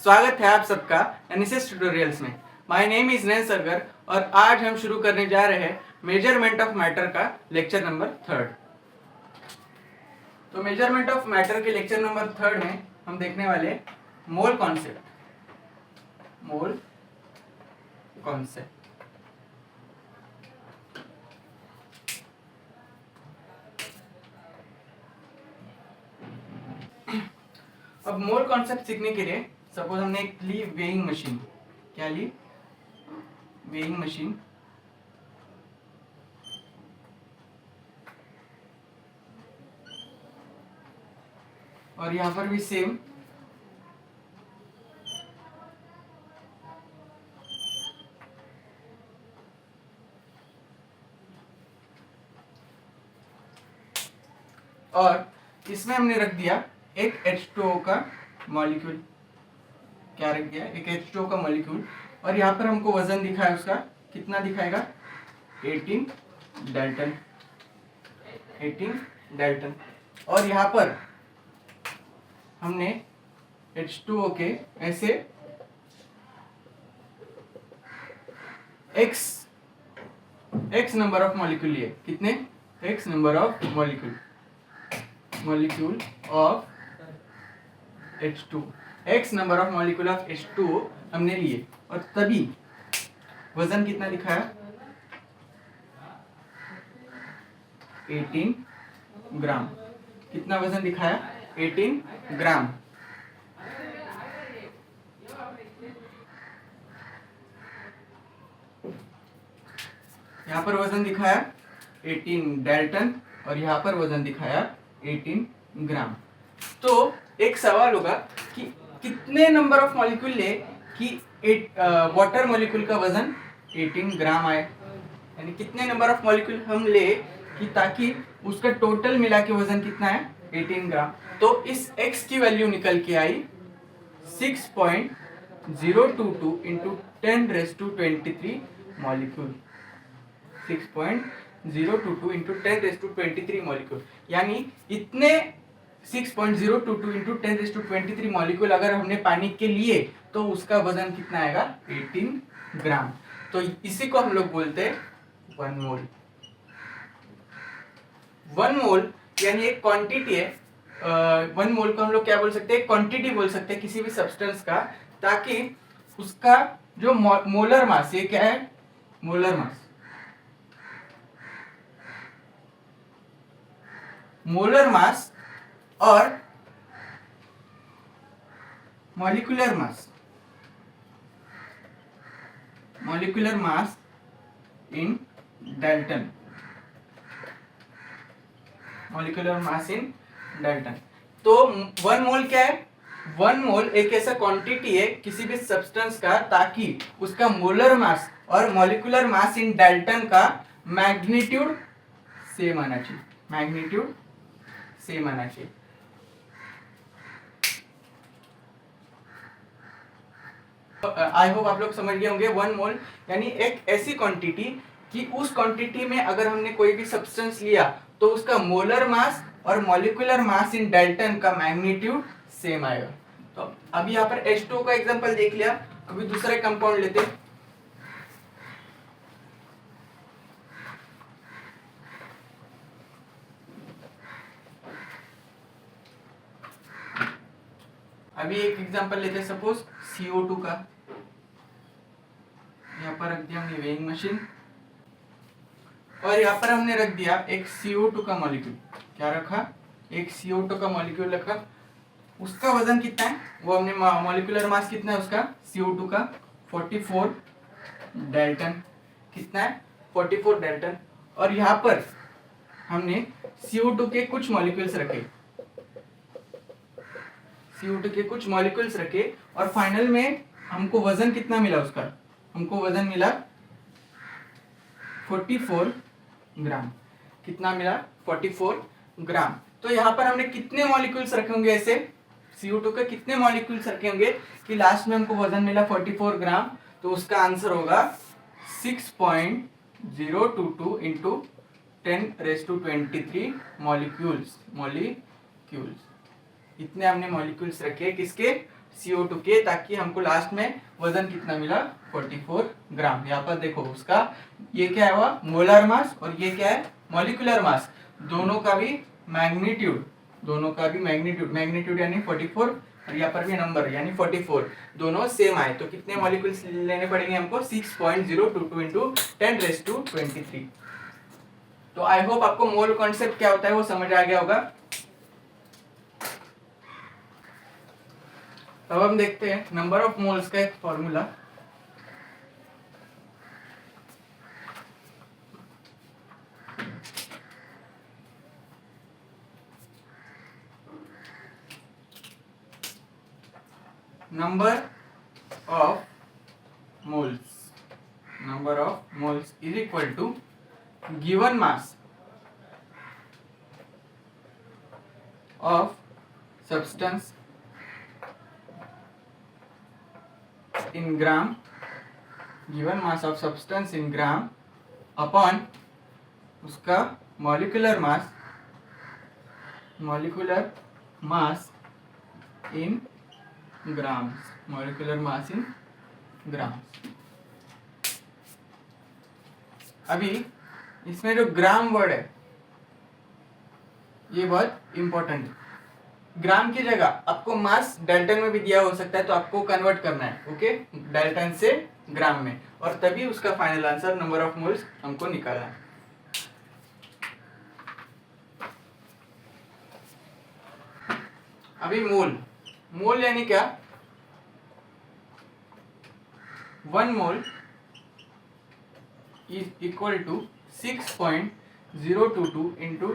स्वागत है आप सबका एनएसएस ट्यूटोरियल्स में। माय नेम इज नैन सरगर और आज हम शुरू करने जा रहे हैं मेजरमेंट ऑफ मैटर का लेक्चर नंबर 3। तो मेजरमेंट ऑफ मैटर के लेक्चर नंबर 3 में हम देखने वाले मोल कॉन्सेप्ट। अब मोल कॉन्सेप्ट सीखने के लिए सपोज हमने एक ली वेइंग मशीन। क्या ली? Weighing machine. और यहां पर भी सेम और इसमें हमने रख दिया एक H2O का मॉलिक्यूल। क्या रख दिया? एक H2O का मॉलिक्यूल। और यहाँ पर हमको वजन दिखाया उसका, कितना दिखाएगा? 18 डाल्टन। 18 डाल्टन। और यहाँ पर हमने H2O के ऐसे x नंबर ऑफ मॉलिक्यूल लिए। कितने? x number of molecule of H2, x number of molecule of H2O हमने लिए और तभी वजन कितना दिखाया? 18 ग्राम। कितना वजन दिखाया? 18 ग्राम। यहाँ पर वजन दिखाया 18 डाल्टन और यहाँ पर वजन दिखाया 18 ग्राम। तो एक सवाल होगा कि कितने नंबर ऑफ मॉलिक्यूल ले कि वाटर मॉलिक्यूल का वजन 18 ग्राम आए, यानी कितने नंबर ऑफ मॉलिक्यूल हम ले कि ताकि उसका टोटल मिला के वजन कितना है? 18 ग्राम। तो इस x की वैल्यू निकल के आई 6.022 इंटू 10⁻23 मॉलिक्यूल। 6.022 इंटू 10⁻23 मॉलिक्यूल, यानी इतने 6.022 इंटू 10⁻23 मॉलिक्यूल अगर हमने पानी के लिए तो उसका वजन कितना आएगा? 18 ग्राम। तो इसी को हम लोग बोलते हैं 1 मोल। 1 मोल यानी एक क्वांटिटी है। 1 मोल को हम लोग क्या बोल सकते हैं? क्वांटिटी बोल सकते हैं किसी भी सब्सटेंस का, ताकि उसका जो मोलर मास, ये क्या है? Molar mass. मोलर मास और मॉलिक्यूलर मास इन डाल्टन। मॉलिक्यूलर मास इन डाल्टन। तो 1 मोल क्या है? 1 मोल एक ऐसा क्वांटिटी है किसी भी सब्सटेंस का, ताकि उसका मोलर मास और मॉलिक्यूलर मास इन डाल्टन का मैग्नीट्यूड सेम आना चाहिए। मैग्नीट्यूड सेम आना चाहिए। आई होप आप लोग समझ गए होंगे। 1 मोल यानी एक ऐसी क्वांटिटी कि उस क्वांटिटी में अगर हमने कोई भी सब्सटेंस लिया तो उसका मोलर मास और मॉलिक्यूलर मास इन डाल्टन का मैग्नीट्यूड सेम आएगा। तो अभी यहाँ पर H2O का एग्जांपल देख लिया, अभी दूसरा कंपाउंड लेते हैं। अभी एक एग्जांपल लेते हैं, सपोज CO2 का। यहाँ पर रख दिया हमने वेइंग मशीन और यहाँ पर हमने रख दिया एक CO2 का मॉलिक्यूल। क्या रखा? एक CO2 का मॉलिक्यूल रखा। उसका वजन कितना है? वो हमने मॉलिक्यूलर मास कितना है उसका? CO2 का 44 डाल्टन। कितना है? 44 डाल्टन। और यहाँ पर हमने CO2 के कुछ मॉलिक्यूल्स रखे और फाइनल में हमको वजन कितना मिला उसका? हमको वजन मिला 44 ग्राम। कितना मिला? 44 ग्राम। तो यहाँ पर हमने कितने मॉलिक्यूल्स रखे होंगे ऐसे? CO2 के कितने मॉलिक्यूल्स रखे होंगे कि लास्ट में हमको वजन मिला 44 ग्राम? तो उसका आंसर होगा 6.022 इंटू 10⁻23 मॉलिक्यूल्स। इतने हमने मॉलिक्यूल्स रखे किसके? CO2 के, ताकि हमको लास्ट में वजन कितना मिला 44 ग्राम। यहाँ पर देखो उसका ये क्या हुआ मोलर मास और ये क्या है मॉलिक्यूलर मास, दोनों का भी मैग्नीट्यूड मैग्नीट्यूड यानी 44 और यहाँ पर भी नंबर यानी 44 दोनों सेम आए। तो कितने मॉलिक्यूल्स लेने पड़ेंगे हमको 6.022 इंटू 10⁻23। तो आई होप आपको मोल कॉन्सेप्ट क्या होता है वो समझ आ गया होगा। अब हम देखते हैं नंबर ऑफ मोल्स का एक formula. number of moles is equal to given mass of substance in gram upon उसका molecular mass in grams। अभी इसमें जो ग्राम वर्ड है ये बहुत इंपॉर्टेंट है। ग्राम की जगह आपको मास डाल्टन में भी दिया हो सकता है, तो आपको कन्वर्ट करना है ओके डाल्टन से ग्राम में, और तभी उसका final answer number of moles हमको निकालना है। अभी मोल यानी क्या, 1 mole is equal to 6.022 into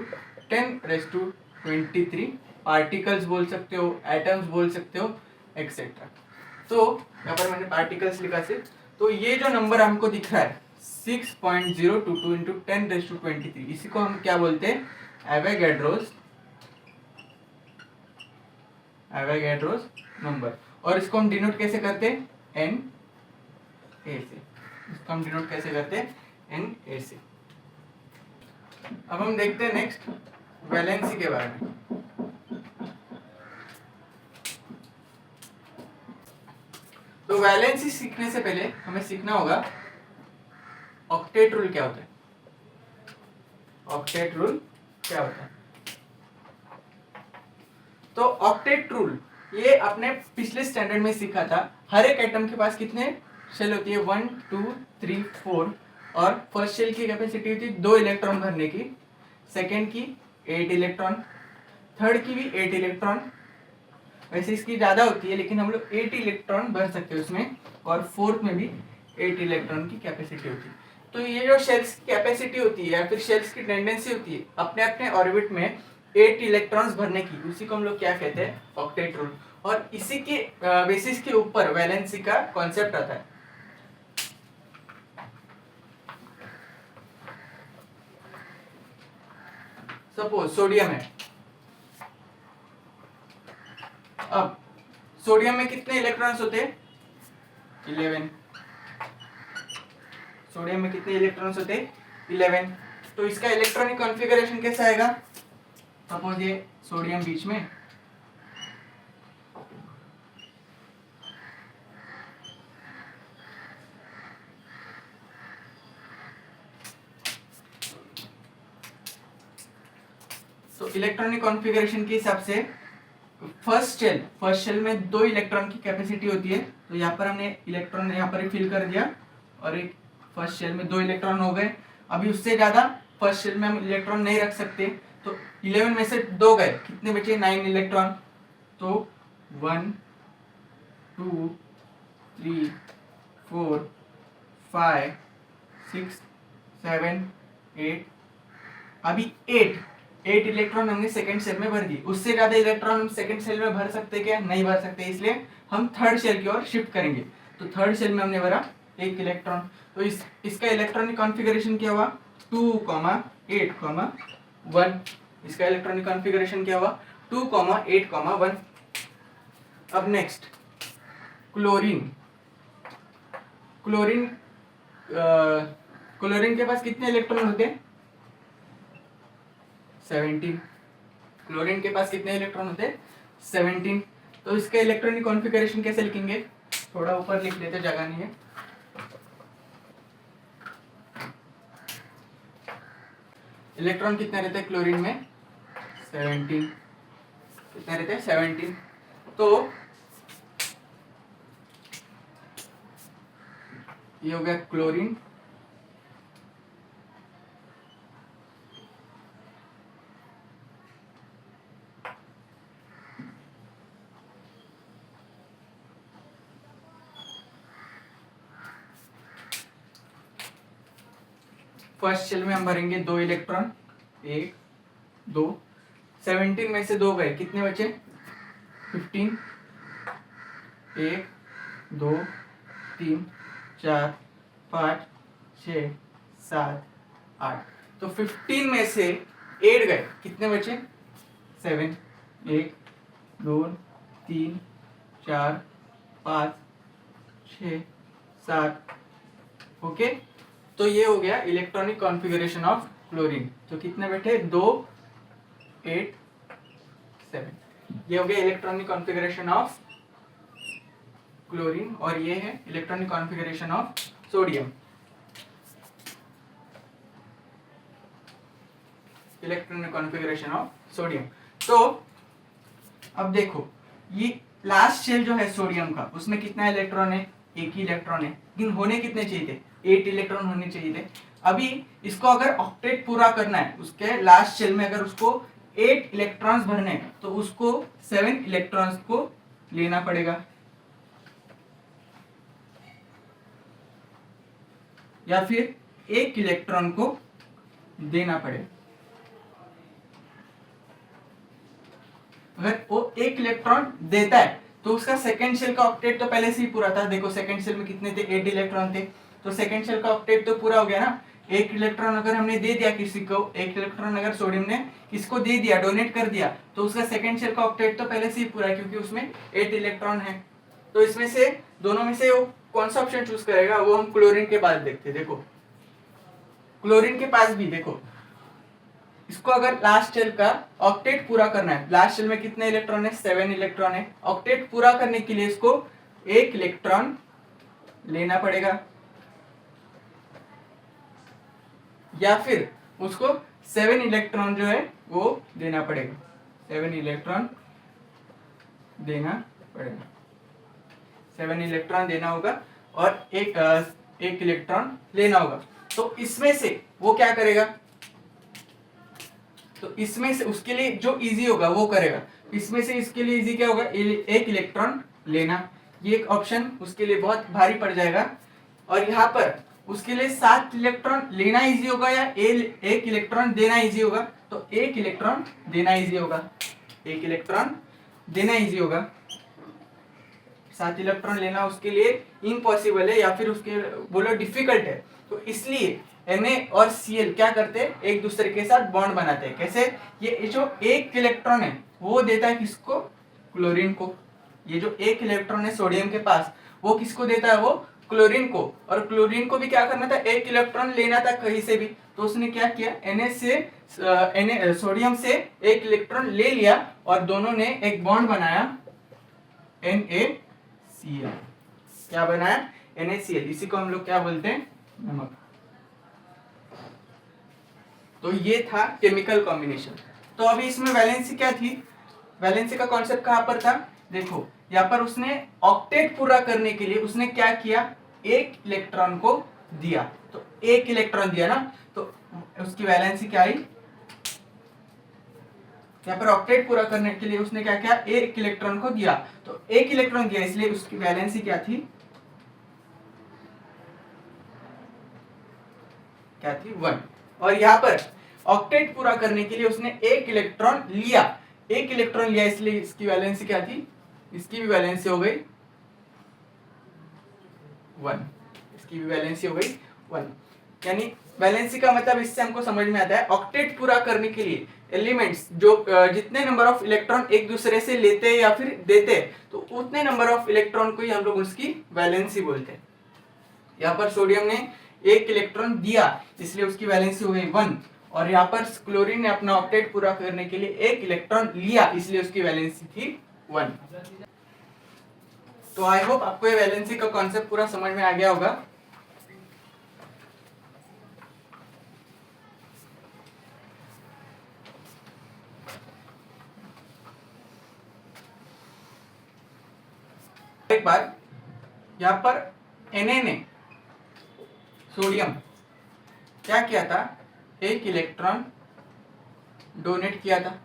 10⁻23 particles बोल सकते हो, एटम्स बोल सकते हो एक्सेट्रा। तो यहाँ पर मैंने पार्टिकल्स लिखा से, तो ये जो नंबर हमको दिख रहा है 6.022 इंटू 10⁻23 इसी को हम क्या बोलते हैं एवोगैड्रोस नंबर। और इसको हम डिनोट कैसे करते हैं Na से, इसको हम डिनोट कैसे करते हैं Na से। अब हम देखते हैं नेक्स्ट वैलेंसी के बारे में। तो वैलेंसी सीखने से पहले हमें सीखना होगा ऑक्टेट रूल क्या होता है। तो ऑक्टेट रूल ये आपने पिछले स्टैंडर्ड में सीखा था। हर एक एटम के पास कितने शेल होती है 1 2 3 4, और फर्स्ट शेल की कैपेसिटी होती है 2 इलेक्ट्रॉन भरने की, सेकेंड की 8 इलेक्ट्रॉन, थर्ड की भी 8 इलेक्ट्रॉन, वैसे इसकी ज्यादा होती है लेकिन हम लोग 8 इलेक्ट्रॉन भर सकते हैं उसमें, और फोर्थ में भी 8 इलेक्ट्रॉन की कैपेसिटी होती है। तो ये जो शेल्स की कैपेसिटी होती है या फिर शेल्स की टेंडेंसी होती है अपने अपने ऑर्बिट में 8 इलेक्ट्रॉन्स भरने की, उसी को हम लोग क्या कहते हैं ऑक्टेट रूल। और इसी के बेसिस के ऊपर वैलेंसी का कॉन्सेप्ट आता है। सपोज सोडियम है, अब सोडियम में कितने इलेक्ट्रॉन्स होते हैं 11। सोडियम में कितने इलेक्ट्रॉन्स होते हैं 11। तो इसका इलेक्ट्रॉनिक कॉन्फ़िगरेशन कैसा आएगा, सपोज ये सोडियम बीच में, तो इलेक्ट्रॉनिक कॉन्फ़िगरेशन के हिसाब से फर्स्ट शेल में 2 इलेक्ट्रॉन की कैपेसिटी होती है। तो यहाँ पर हमने इलेक्ट्रॉन यहाँ पर फिल कर दिया और एक फर्स्ट शेल में 2 इलेक्ट्रॉन हो गए। अभी उससे ज्यादा फर्स्ट शेल में हम इलेक्ट्रॉन नहीं रख सकते, तो 11 में से 2 गए, कितने बचे 9 इलेक्ट्रॉन। तो 1 2 3 4 5 6 7 8, अभी 8 इलेक्ट्रॉन हमने सेकंड शेल में भर दी। उससे ज्यादा इलेक्ट्रॉन हम सेकंड शेल में भर सकते क्या, नहीं भर सकते, इसलिए हम थर्ड शेल की ओर शिफ्ट करेंगे। तो थर्ड शेल में हमने भरा 1 इलेक्ट्रॉन, तो इसका इलेक्ट्रॉनिक कॉन्फ़िगरेशन क्या हुआ 2, 8, 1। इसका इलेक्ट्रॉनिक कॉन्फ़िगरेशन क्या हुआ 2, 8, 1। अब नेक्स्ट क्लोरीन के पास कितने इलेक्ट्रॉन होते हैं 17। क्लोरीन के पास कितने इलेक्ट्रॉन होते हैं 17। तो इसका इलेक्ट्रॉनिक कॉन्फ़िगरेशन कैसे लिखेंगे, थोड़ा ऊपर लिख लेते, जगह नहीं है। इलेक्ट्रॉन कितने रहते हैं क्लोरीन में, 17, कितने रहते हैं 17। तो ये हो गया क्लोरीन, फर्स्ट शेल में हम भरेंगे 2 इलेक्ट्रॉन, 1 2, 17 में से 2 गए, कितने बचे 15, 1 2 3 4 5 6 7 8, तो 15 में से 8 गए, कितने बचे 7, 1 2 3 4 5 6 7, ओके। तो ये हो गया इलेक्ट्रॉनिक कॉन्फ़िगरेशन ऑफ क्लोरीन। तो कितने बैठे 2 8 7, ये हो गया इलेक्ट्रॉनिक कॉन्फ़िगरेशन ऑफ क्लोरीन। और ये है electronic configuration of sodium. Electronic configuration of sodium. तो अब देखो, ये लास्ट शेल जो है सोडियम का, उसमें कितना इलेक्ट्रॉन है, एक ही इलेक्ट्रॉन है, लेकिन होने कितने चाहिए थे, 8 इलेक्ट्रॉन होने चाहिए थे। अभी इसको अगर ऑक्टेट पूरा करना है, उसके लास्ट शेल में अगर उसको 8 इलेक्ट्रॉन्स भरने हैं, तो उसको 7 इलेक्ट्रॉन्स को लेना पड़ेगा, या फिर 1 इलेक्ट्रॉन को देना पड़ेगा। अगर वो 1 इलेक्ट्रॉन देता है तो उसका सेकेंड शेल का ऑक्टेट तो पहले से ही पूरा था। देखो सेकेंड शेल में कितने थे, 8 इलेक्ट्रॉन थे, तो सेकेंड शेल का ऑक्टेट तो पूरा हो गया ना। 1 इलेक्ट्रॉन अगर हमने दे दिया किसी को, 1 इलेक्ट्रॉन अगर सोडियम ने किसको दे दिया, डोनेट कर दिया, तो उसका सेकेंड शेल का ऑक्टेट तो पहले से ही पूरा है, क्योंकि उसमें 8 इलेक्ट्रॉन है। तो इसमें से दोनों में से वो कौन सा ऑप्शन चूज करेगा, वो हम क्लोरीन के पास देखते हैं। देखो क्लोरीन के पास भी देखो, इसको अगर लास्ट शेल का ऑक्टेट पूरा करना है, लास्ट शेल में कितने इलेक्ट्रॉन है, 7 इलेक्ट्रॉन है। ऑक्टेट पूरा करने के लिए इसको 1 इलेक्ट्रॉन लेना पड़ेगा, या फिर उसको 7 इलेक्ट्रॉन जो है वो देना पड़ेगा, 7 इलेक्ट्रॉन देना पड़ेगा, 7 इलेक्ट्रॉन देना होगा और एक इलेक्ट्रॉन लेना होगा। तो इसमें से वो क्या करेगा, तो इसमें से उसके लिए जो इजी होगा वो करेगा। इसमें से इसके लिए इजी क्या होगा, 1 इलेक्ट्रॉन लेना, ये एक ऑप्शन उसके लिए बहुत भारी पड़ जाएगा। और यहाँ पर उसके लिए 7 इलेक्ट्रॉन लेना इजी होगा या 1 इलेक्ट्रॉन देना इजी होगा, तो 1 इलेक्ट्रॉन देना इजी होगा, 1 इलेक्ट्रॉन देना इजी होगा। 7 इलेक्ट्रॉन लेना उसके लिए इम्पॉसिबल है, या फिर उसके बोलो डिफिकल्ट है। तो इसलिए Na और Cl क्या करते हैं, एक दूसरे के साथ बॉन्ड बनाते हैं। कैसे, ये जो 1 इलेक्ट्रॉन है वो देता है किसको, क्लोरीन को। ये जो 1 इलेक्ट्रॉन है सोडियम के पास, वो किसको देता है, वो क्लोरीन को। और क्लोरीन को भी क्या करना था, 1 इलेक्ट्रॉन लेना था कहीं से भी, तो उसने क्या किया, सोडियम से 1 इलेक्ट्रॉन ले लिया और दोनों ने एक बॉन्ड बनाया, NaCl। क्या बनाया, NaCl। इसी को हम लोग क्या बोलते हैं, नमक। तो ये था केमिकल कॉम्बिनेशन। तो अभी इसमें वैलेंसी क्या थी, वैलेंसी का कॉन्सेप्ट कहां पर था, देखो यहाँ पर उसने ऑक्टेट पूरा करने के लिए उसने क्या किया, 1 इलेक्ट्रॉन को दिया। तो 1 इलेक्ट्रॉन दिया ना, तो उसकी वैलेंसी क्या आई, यहाँ पर ऑक्टेट पूरा करने के लिए उसने क्या किया, 1 इलेक्ट्रॉन को दिया। तो 1 इलेक्ट्रॉन दिया, इसलिए उसकी वैलेंसी क्या थी, क्या थी, 1। और यहाँ पर ऑक्टेट पूरा करने के लिए उसने 1 इलेक्ट्रॉन लिया, 1 इलेक्ट्रॉन लिया, इसलिए इसकी वैलेंसी क्या थी, इसकी भी वैलेंसी हो गई 1, इसकी भी वैलेंसी हो गई 1। यानी वैलेंसी का मतलब इससे हमको समझ में आता है, ऑक्टेट पूरा करने के लिए एलिमेंट्स जो जितने नंबर ऑफ इलेक्ट्रॉन एक दूसरे से लेते हैं या फिर देते हैं, तो उतने नंबर ऑफ इलेक्ट्रॉन को ही हम लोग उसकी वैलेंसी बोलते हैं। यहाँ पर सोडियम ने 1 इलेक्ट्रॉन दिया, इसलिए उसकी वैलेंसी हो गई 1। और यहाँ पर क्लोरीन ने अपना ऑक्टेट पूरा करने के लिए 1 इलेक्ट्रॉन लिया, इसलिए उसकी वैलेंसी थी 1। तो आई होप आपको ये वैलेंसी का कॉन्सेप्ट पूरा समझ में आ गया होगा। एक बार यहाँ पर Na ने सोडियम क्या किया था, एक इलेक्ट्रॉन डोनेट किया था,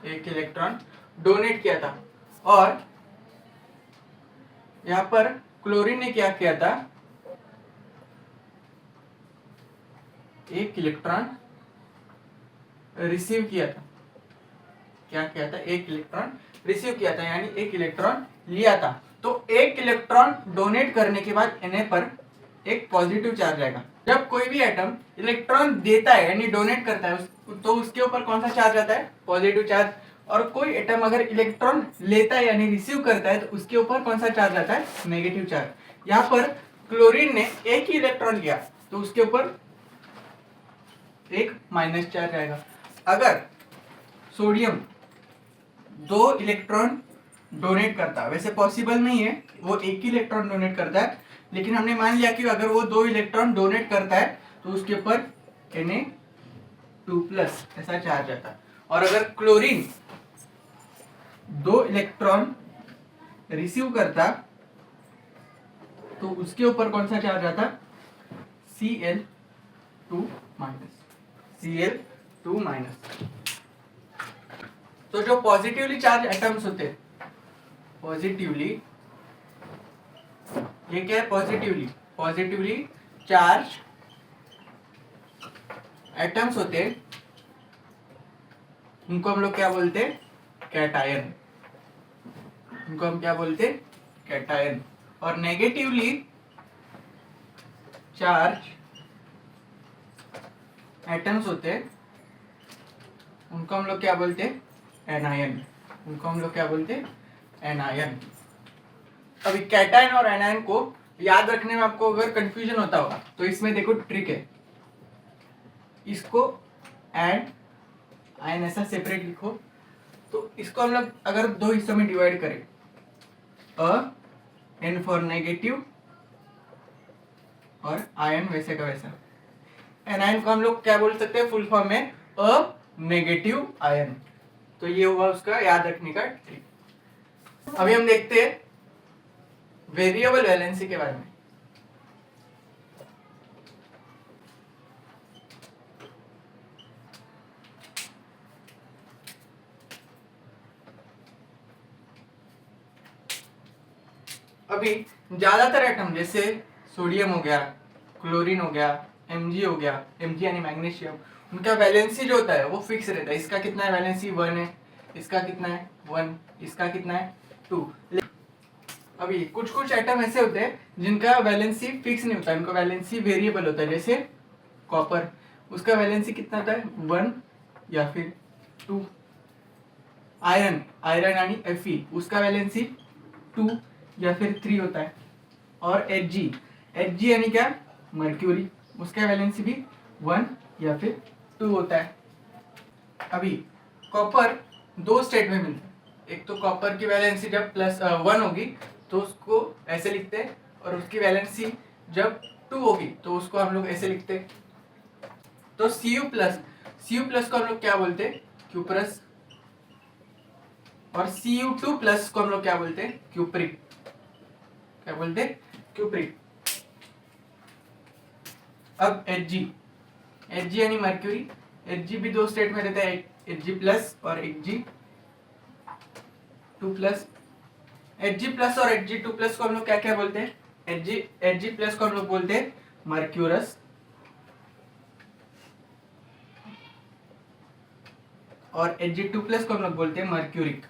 एक इलेक्ट्रॉन डोनेट किया था। और यहाँ पर क्लोरीन ने क्या किया था, एक इलेक्ट्रॉन रिसीव किया था। क्या किया था, एक इलेक्ट्रॉन रिसीव किया था, यानी एक इलेक्ट्रॉन लिया था। तो एक इलेक्ट्रॉन डोनेट करने के बाद Na पर एक पॉजिटिव चार्ज आएगा। जब कोई भी एटम इलेक्ट्रॉन देता है यानी डोनेट करता है तो उसके ऊपर कौन सा चार्ज आता है, पॉजिटिव चार्ज। और कोई एटम अगर इलेक्ट्रॉन लेता है यानी रिसीव करता है तो उसके ऊपर कौन सा चार्ज आता है, नेगेटिव चार्ज। यहाँ पर क्लोरीन ने एक ही इलेक्ट्रॉन लिया तो उसके ऊपर एक माइनस चार्ज आएगा। अगर सोडियम 2 इलेक्ट्रॉन डोनेट करता है, वैसे पॉसिबल नहीं है, वो एक ही इलेक्ट्रॉन डोनेट करता है, लेकिन हमने मान लिया कि अगर वो 2 इलेक्ट्रॉन डोनेट करता है तो उसके ऊपर Na2+ ऐसा चार्ज आता है। और अगर क्लोरीन 2 इलेक्ट्रॉन रिसीव करता तो उसके ऊपर कौन सा चार्ज आता, Cl2-, Cl2-। तो जो पॉजिटिवली चार्ज एटम्स होते हैं, पॉजिटिवली, ये क्या है, पॉजिटिवली चार्ज एटम्स होते हैं, उनको हम लोग क्या बोलते हैं, कैटायन। उनको हम क्या बोलते हैं, कैटायन। और नेगेटिवली चार्ज एटम्स होते हैं, उनको हम लोग क्या बोलते हैं, एनायन। उनको हम लोग क्या बोलते हैं, एनायन। अभी कैटायन और एनायन को याद रखने में आपको अगर कंफ्यूजन होता होगा तो इसमें देखो ट्रिक है। इसको एंड आयन ऐसा सेपरेट लिखो, तो इसको हम लोग अगर 2 हिस्सों में डिवाइड करें, N फॉर नेगेटिव और आयन वैसे का वैसा। एनायन को हम लोग क्या बोल सकते हैं, फुल फॉर्म में अ नेगेटिव आयन। तो ये हुआ उसका याद रखने का ट्रिक। अभी हम देखते हैं वेरिएबल वैलेंसी के बारे में। अभी ज्यादातर एटम जैसे सोडियम हो गया, क्लोरीन हो गया, Mg हो गया, Mg यानी मैग्नीशियम, उनका वैलेंसी जो होता है वो फिक्स रहता है। इसका कितना है वैलेंसी, 1 है, इसका कितना है 1, इसका कितना है 2। अभी कुछ कुछ एटम ऐसे होते हैं जिनका वैलेंसी फिक्स नहीं होता, इनका वैलेंसी वेरिएबल होता है। जैसे कॉपर, उसका वैलेंसी कितना होता है, 1 या फिर 2। आयरन, आयरन यानी Fe, उसका वैलेंसी 2 या फिर 3 होता है। और Hg, Hg यानी क्या, मर्क्यूरी, उसका वैलेंसी भी 1 या फिर 2 होता है। अभी कॉपर 2 स्टेट में मिलता है। एक तो कॉपर की वैलेंसी जब +1 होगी तो उसको ऐसे लिखते हैं, और उसकी वैलेंसी जब 2 होगी तो उसको हम लोग ऐसे लिखते हैं। तो Cu+ को हम लोग क्या बोलते हैं, क्यूप्रस। और Cu2+ को हम लोग क्या बोलते हैं, क्यूप्रिक। क्या बोलते हैं, क्यूप्रिक। अब Hg यानी मर्क्यूरी, Hg भी 2 स्टेट में रहता है, Hg+ और Hg2+। Hg+ और Hg2+ को हम लोग क्या क्या बोलते हैं, Hg+ को हम लोग बोलते हैं मर्क्यूरस, और Hg2+ को हम लोग बोलते हैं मर्क्यूरिक।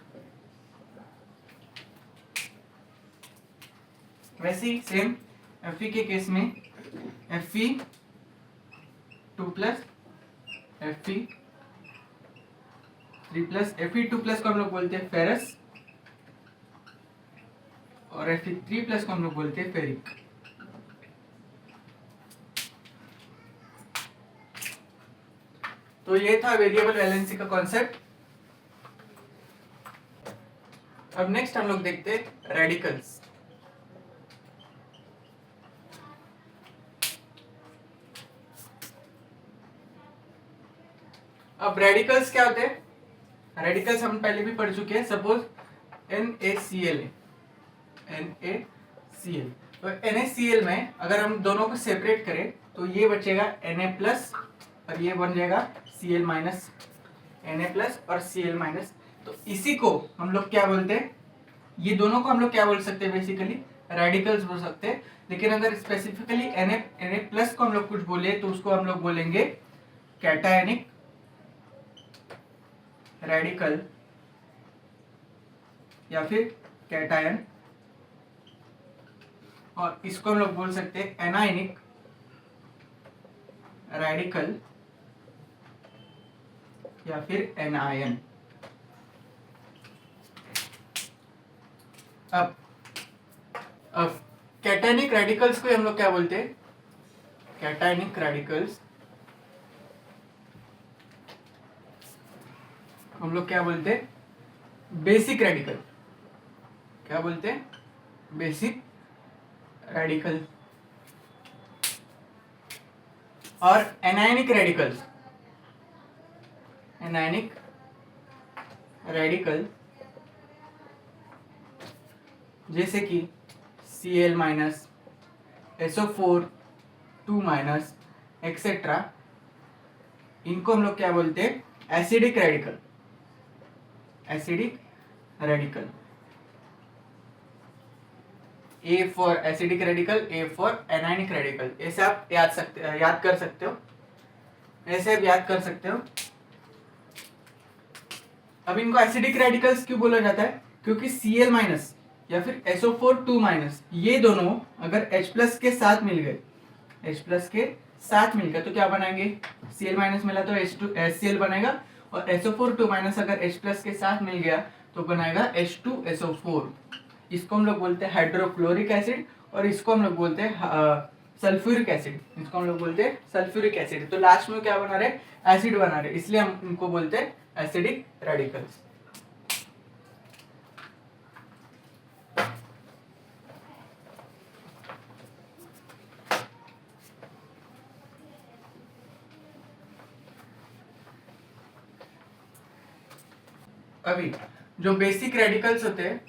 वैसे ही सेम Fe के केस में Fe2+, Fe3+, Fe2+ को हम लोग बोलते हैं फेरस, और Fe3+ को हम लोग बोलते हैं फेरिक। तो ये था वेरिएबल वैलेंसी का कॉन्सेप्ट। अब नेक्स्ट हम लोग देखते हैं रेडिकल्स। अब रेडिकल्स क्या होते हैं? रेडिकल्स हम पहले भी पढ़ चुके हैं। सपोज NaCl है, NaCl, तो NaCl में अगर हम दोनों को सेपरेट करें तो ये बचेगा Na प्लस और ये बन जाएगा Cl माइनस, Na प्लस और Cl माइनस। तो इसी को हम लोग क्या बोलते हैं? ये दोनों को हम लोग क्या बोल सकते हैं? बेसिकली रेडिकल्स बोल सकते हैं। लेकिन अगर स्पेसिफिकली Na प्लस को हम लोग कुछ बोले तो उसको हम लोग बोलेंगे कैटायनिक रेडिकल या फिर कैटायन, और इसको हम लोग बोल सकते हैं एनायनिक रेडिकल या फिर एनायन। अब कैटायनिक रेडिकल्स को हम लोग क्या बोलते हैं? कैटायनिक रेडिकल्स हम लोग क्या बोलते हैं? Basic radical. क्या बोलते हैं? Basic radical. और एनायनिक रेडिकल्स, एनायनिक रेडिकल जैसे कि Cl minus, SO4 2 minus etcetera, इनको हम लोग क्या बोलते हैं? Acidic radical. Acidic radical, A for acidic radical, A for anionic radical. ऐसे आप याद कर सकते हो, ऐसे आप याद कर सकते हो। अब इनको एसिडिक रेडिकल्स क्यों बोला जाता है? क्योंकि Cl माइनस या फिर SO4 2 माइनस ये दोनों अगर H प्लस के साथ मिल गए, H प्लस के साथ मिल गए तो क्या बनाएंगे? Cl माइनस मिला तो HCl बनेगा, और SO4 2 माइनस अगर H प्लस के साथ मिल गया तो बनाएगा H2SO4। इसको हम लोग बोलते हैं हाइड्रोक्लोरिक एसिड, और इसको हम लोग बोलते हैं सल्फ्यूरिक एसिड। इसको हम लोग बोलते हैं सल्फ्यूरिक एसिड। तो लास्ट में क्या बना रहे? एसिड बना रहे, इसलिए हम इनको बोलते हैं एसिडिक रेडिकल्स। अभी जो बेसिक रेडिकल्स होते हैं,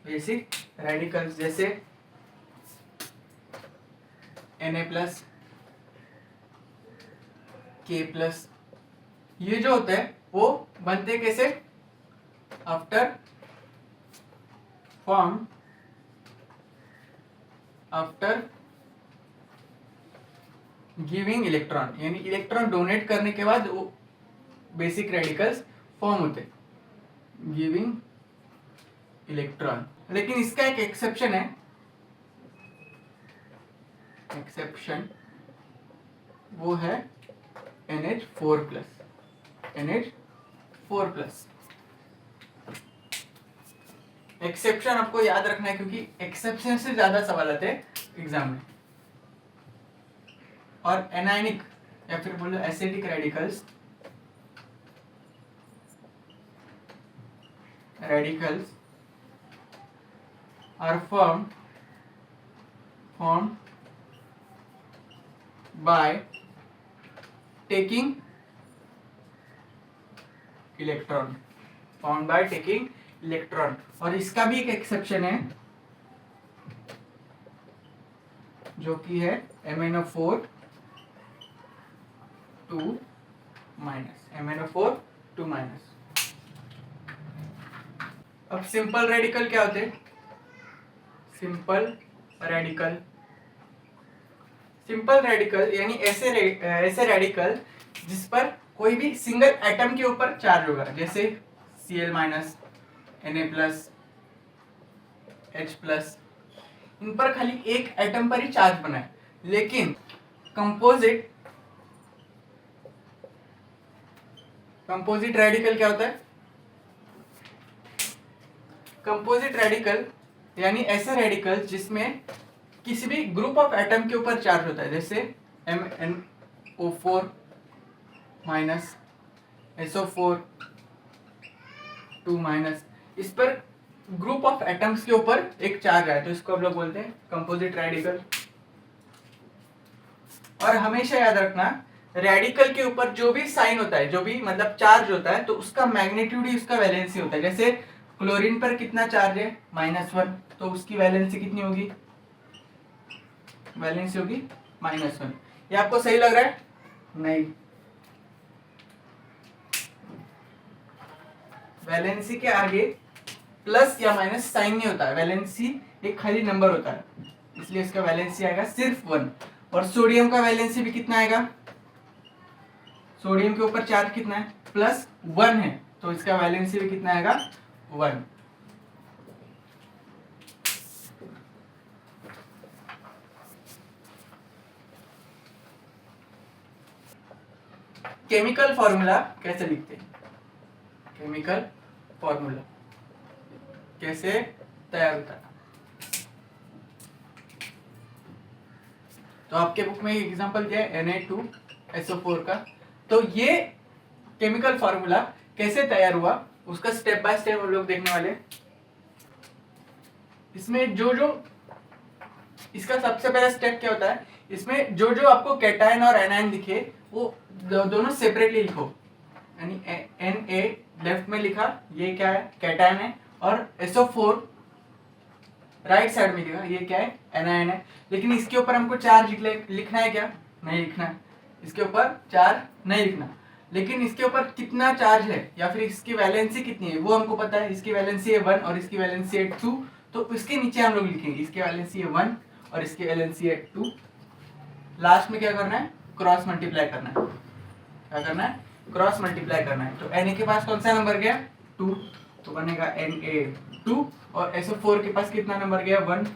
बेसिक रेडिकल्स जैसे Na प्लस, K प्लस, ये जो होते हैं वो बनते कैसे? आफ्टर गिविंग इलेक्ट्रॉन, यानी इलेक्ट्रॉन डोनेट करने के बाद वो बेसिक रेडिकल्स फॉर्म होते हैं, गिविंग इलेक्ट्रॉन। लेकिन इसका एक एक्सेप्शन है, एक्सेप्शन वो है NH4 plus, NH4 plus. Exception आपको याद रखना है क्योंकि एक्सेप्शन से ज्यादा सवाल आते हैं एग्जाम में। और एनायनिक या फिर बोलो acidic radicals, are formed by taking electron, और इसका भी एक एक्सेप्शन है जो कि है MnO4 2 माइनस। अब सिंपल रेडिकल क्या होते हैं? सिंपल रेडिकल यानी ऐसे रेडिकल जिस पर कोई भी सिंगल एटम के ऊपर चार्ज होगा, जैसे Cl minus, Na plus, H plus, इन पर खाली एक एटम पर ही चार्ज बना है। लेकिन कंपोजिट रेडिकल क्या होता है? कंपोजिट रेडिकल यानी ऐसे रेडिकल जिसमें किसी भी ग्रुप ऑफ एटम के ऊपर चार्ज होता है, जैसे MnO4 माइनस, SO4 2 माइनस, इस पर ग्रुप ऑफ एटम्स के ऊपर एक चार्ज आया तो इसको हम लोग बोलते हैं कंपोजिट रेडिकल। और हमेशा याद रखना रेडिकल के ऊपर जो भी साइन होता है, जो भी मतलब चार्ज होता है, तो उसका मैग्नीट्यूड ही उसका वैलेंसी होता है। जैसे क्लोरीन पर कितना चार्ज है -1, तो उसकी वैलेंसी कितनी होगी, वैलेंसी होगी -1। ये आपको सही लग रहा है? नहीं, वैलेंसी के आगे प्लस या माइनस साइन नहीं होता है, वैलेंसी एक खाली नंबर होता है, इसलिए इसका वैलेंसी आएगा सिर्फ 1। और सोडियम का वैलेंसी भी कितना आएगा, सोडियम के ऊपर चार्ज कितना है +1 है, तो इसका वैलेंसी भी कितना आएगा 1। केमिकल फॉर्मूला कैसे लिखते हैं, केमिकल फॉर्मूला कैसे तैयार होता है, तो आपके बुक में एग्जांपल दिया है Na2SO4 का। तो ये केमिकल फॉर्मूला कैसे तैयार हुआ उसका स्टेप बाय स्टेप हम लोग देखने वाले। इसमें जो इसका सबसे पहला स्टेप क्या होता है, इसमें जो आपको कैटायन और एनायन दिखे वो दोनों सेपरेटली लिखो, यानी Na लेफ्ट में लिखा, ये क्या है कैटायन है, और SO4 राइट साइड में लिखा, ये क्या है एनायन है। लेकिन इसके ऊपर हमको चार्ज लिखना है क्या, नहीं लिखना है, इसके ऊपर चार्ज नहीं लिखना, लेकिन इसके ऊपर कितना चार्ज है या फिर इसकी वैलेंसी कितनी है वो हमको पता है। इसकी वैलेंसी है 1 और इसकी वैलेंसी है 2, तो इसके नीचे हम लोग लिखेंगे इसकी वैलेंसी है 1 और इसकी वैलेंसी है 2। लास्ट में क्या करना है, क्रॉस मल्टीप्लाई करना है। क्या करना है, क्रॉस मल्टीप्लाई करना है। तो Na के पास कौन सा नंबर गया 2, तो बनेगा Na2, और SO4 के पास कितना नंबर गया 1,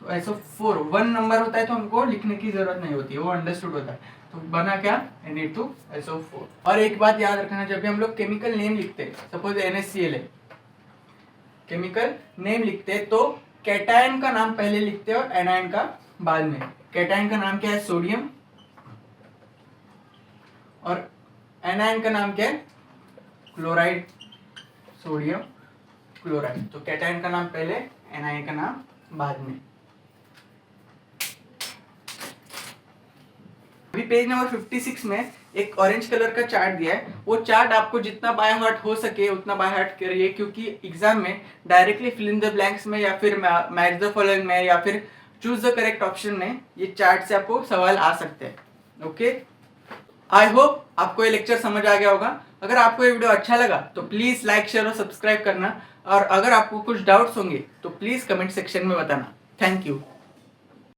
तो SO4 1 नंबर होता है तो हमको लिखने की जरूरत नहीं होती है, वो अंडरस्टूड होता है। तो बना क्या Na2SO4। और एक बात याद रखना, जब भी हम लोग केमिकल नेम लिखते हैं, सपोज NaCl है, केमिकल नेम लिखते हैं तो कैटायन का नाम पहले लिखते हैं और एनायन का बाद में। कैटायन का नाम क्या है सोडियम, और एनायन का नाम क्या है क्लोराइड, सोडियम क्लोराइड। तो कैटायन का नाम पहले, एनायन का नाम बाद में। अभी पेज नंबर 56 में एक ऑरेंज कलर का चार्ट दिया है, वो चार्ट आपको जितना बाय हार्ट हो सके उतना बाय हार्ट करिए, क्योंकि एग्जाम में directly fill in the blanks में या फिर मैच द फॉलोइंग में या फिर चूज द करेक्ट ऑप्शन में ये चार्ट से आपको सवाल आ सकते हैं। ओके, आई होप आपको ये लेक्चर समझ आ गया होगा। अगर आपको ये वीडियो अच्छा लगा तो प्लीज लाइक शेयर और सब्सक्राइब करना, और अगर आपको कुछ डाउट्स होंगे तो प्लीज कमेंट सेक्शन में बताना। Thank you.